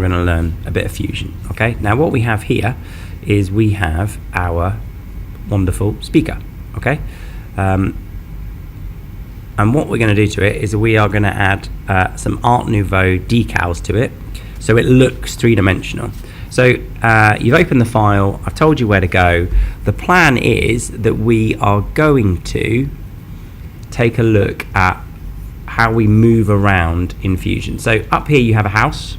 going to learn a bit of Fusion. Okay, now what we have here is we have our wonderful speaker. Okay, and what we're going to do to it is we are going to add some Art Nouveau decals to it, so it looks three-dimensional. So you've opened the file, I've told you where to go. The plan is that we are going to take a look at how we move around in Fusion. So up here you have a house.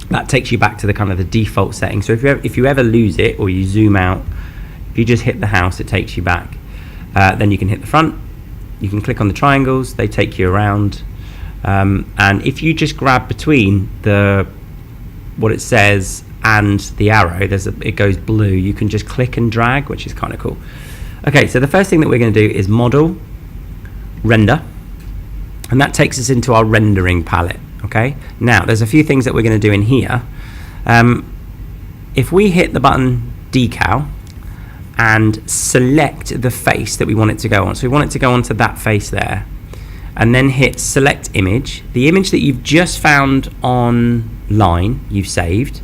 That takes you back to the kind of the default setting. So if you ever lose it or you zoom out, if you just hit the house, it takes you back. Then you can hit the front. You can click on the triangles, they take you around. And if you just grab between what it says and the arrow, it goes blue. You can just click and drag, which is kind of cool. Okay, so the first thing that we're going to do is model, render, and that takes us into our rendering palette. Okay, now there's a few things that we're going to do in here. If we hit the button decal and select the face that we want it to go on, so we want it to go onto that face there, and then hit select image, the image that you've just found online, you've saved.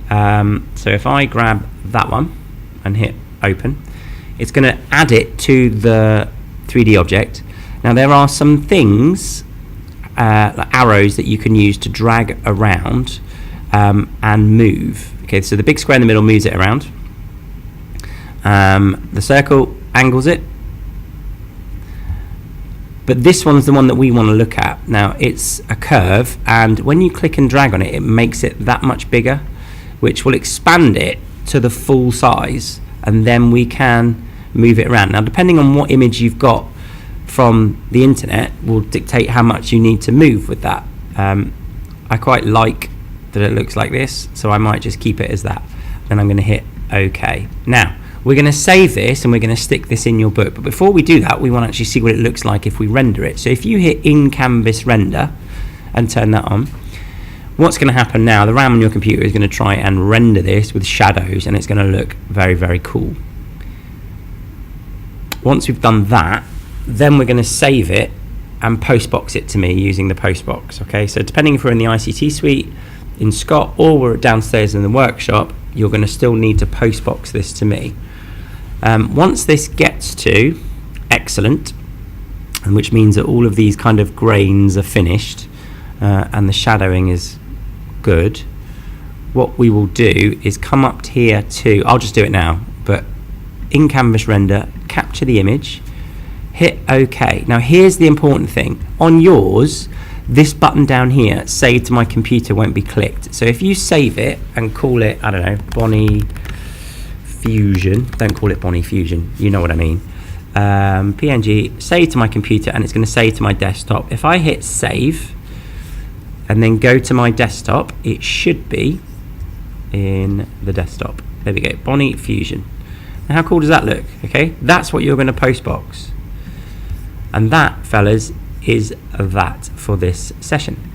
So if I grab that one and hit open, it's going to add it to the 3D object. Now there are some things, like arrows, that you can use to drag around and move. Okay, so the big square in the middle moves it around. The circle angles it. But this one's the one that we want to look at. Now it's a curve, and when you click and drag on it, it makes it that much bigger, which will expand it to the full size, and then we can move it around. Now depending on what image you've got from the internet will dictate how much you need to move with that. I quite like that it looks like this, so I might just keep it as that. Then I'm going to hit OK. Now we're going to save this and we're going to stick this in your book, but before we do that we want to actually see what it looks like if we render it. So if you hit in canvas render and turn that on, what's going to happen now, the RAM on your computer is going to try and render this with shadows, and it's going to look very, very cool. Once we've done that, then we're going to save it and postbox it to me using the postbox. Okay, so depending if we're in the ICT suite, in Scott, or we're downstairs in the workshop, you're going to still need to postbox this to me. Once this gets to excellent, and which means that all of these kind of grains are finished and the shadowing is good, what we will do is come up here to, I'll just do it now, but in canvas render, capture the image, hit OK. Now here's the important thing. On yours, this button down here, save to my computer, won't be clicked. So if you save it and call it, I don't know, Bonnie Fusion, don't call it Bonnie Fusion, you know what I mean. PNG, save to my computer, and it's going to save to my desktop. If I hit save and then go to my desktop, it should be in the desktop. There we go, Bonnie Fusion. Now how cool does that look? Okay, that's what you're going to postbox. And that, fellas, is that for this session.